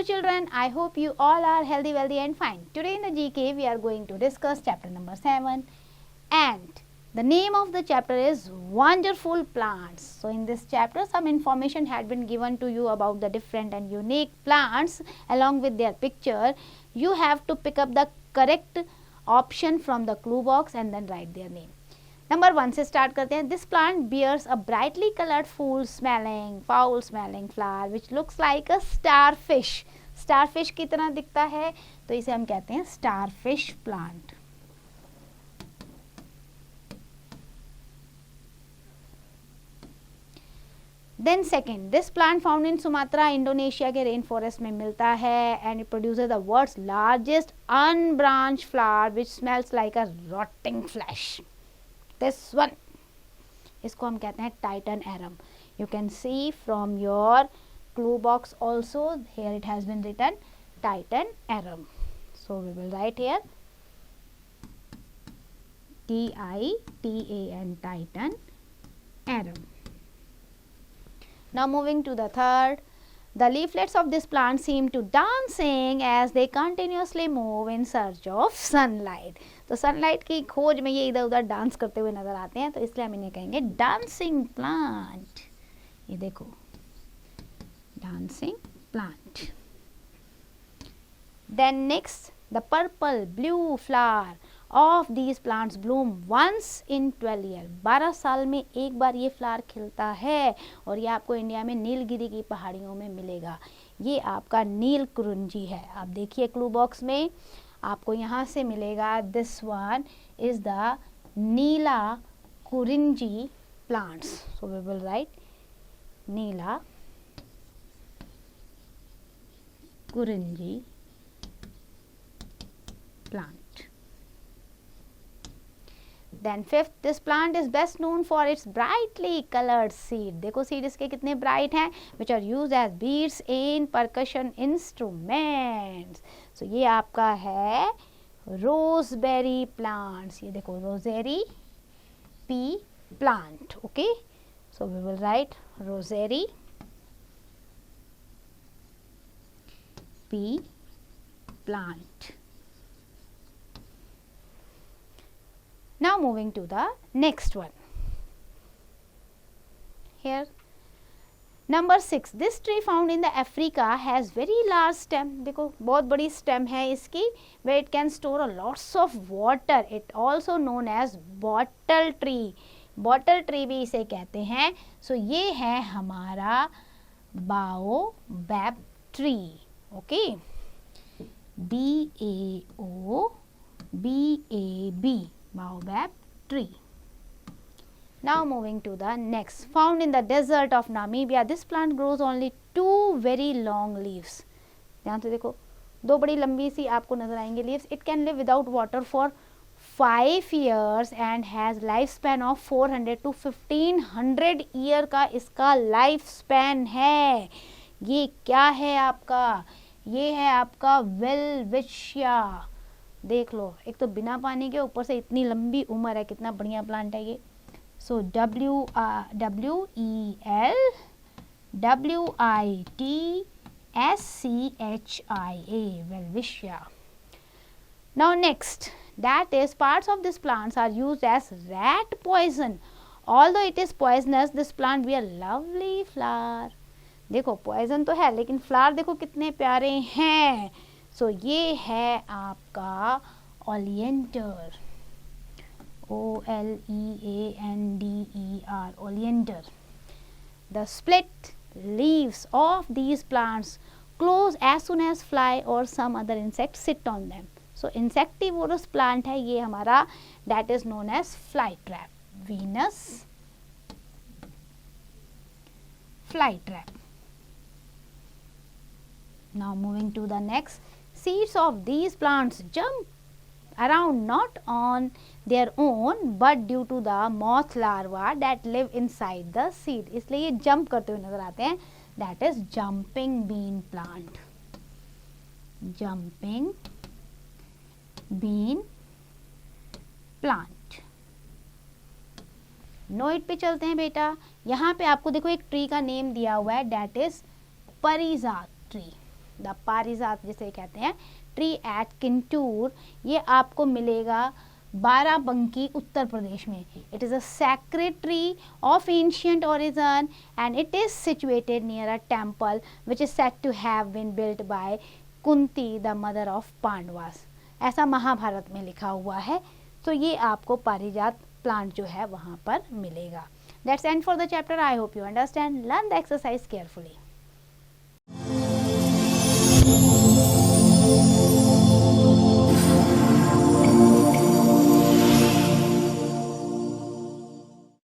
Hello children, I hope you all are healthy, wealthy and fine. Today in the GK we are going to discuss chapter number 7 and the name of the chapter is Wonderful Plants. So in this chapter some information had been given to you about the different and unique plants along with their picture. You have to pick up the correct option from the clue box and then write their name. Number 1 से start करते हैं. This plant bears a brightly coloured foul smelling flower which looks like a starfish. Starfish की तरह दिखता है तो इसे हम कहते हैं starfish plant. Then second, this plant found in Sumatra, Indonesia के रेन फॉरेस्ट में मिलता है and it produces the world's largest unbranched flower which smells like a rotting flesh. This one, इसको हम कहते हैं Titan एरम. You can see from your clue box also, here it has been written Titan arum. So we will write here Titan, Titan arum. Now moving to the third. The leaflets of this plant seem to dancing as they continuously move in search of sunlight. तो sunlight की खोज में ये इधर उधर dance करते हुए नजर आते हैं तो इसलिए हम इन्हें कहेंगे डांसिंग प्लांट. ये देखो dancing plant. Then next, the purple blue flower of these plants bloom once in 12 year. 12 साल में एक बार ये फ्लावर खिलता है और ये आपको इंडिया में नीलगिरी की पहाड़ियों में मिलेगा. ये आपका नील कुरुंजी है. आप देखिए क्लू बॉक्स में आपको यहाँ से मिलेगा. This one is the Neela Kurinji plants. So we will write Neela Kurinji plant. Then fifth, this plant is best known for its brightly colored seed. देखो सीड इसके कितने ब्राइट हैं, which are used as beads in percussion instruments. So ये आपका है roseberry plants. ये देखो roseberry pea plant. Okay, so we will write roseberry pea plant. Now moving to the next one. Here number 6, this tree found in the Africa has very large stem. देखो बहुत बड़ी stem है इसकी, where it can store a lots of water. It also known as bottle tree. Bottle tree भी इसे कहते हैं. So ये है हमारा baobab tree. Okay, BAOBAB. Baobab tree. Now moving to the next. Found in the desert of Namibia, this plant grows only 2 very long leaves. ध्यान से देखो, 2 बड़ी लंबी सी आपको नजर आएंगे leaves. It can live without water for 5 years and has lifespan of 400 to 1500 year का इसका lifespan है. ये क्या है आपका? ये है आपका वेलविशिया. देख लो, एक तो बिना पानी के ऊपर से इतनी लंबी उम्र है, कितना बढ़िया प्लांट है ये. So WITSCHIA Welwitschia. Now next, that is parts of this plants are used as rat poison. Although it is poisonous, this plant bear lovely flower. देखो पॉइजन तो है लेकिन फ्लावर देखो कितने प्यारे हैं. सो ये है आपका oleander. OLEANDER oleander. The split leaves of these plants close as soon as fly or some other insect sit on them. So insectivorous plant है ये हमारा, that is known as fly trap. Venus fly trap. Now moving to the next. Seeds of these plants jump around not on their own but due to the moth larva that live inside the seed. इसलिए ये jump करते हुए नजर आते हैं. That is jumping bean plant. Jumping bean plant. Note पे चलते हैं बेटा. यहाँ पे आपको देखो एक ट्री का नेम दिया हुआ है, that is Parijat tree. The पारिजात जिसे कहते हैं ट्री एट किंटूर, ये आपको मिलेगा बाराबंकी उत्तर प्रदेश में. It is a sacred tree of ancient origin and it is situated near a temple which is said to have been built by Kunti the mother of Pandavas. ऐसा महाभारत में लिखा हुआ है. तो ये आपको पारिजात प्लांट जो है वहाँ पर मिलेगा. That's end for the chapter. I hope you understand. Learn the exercise carefully.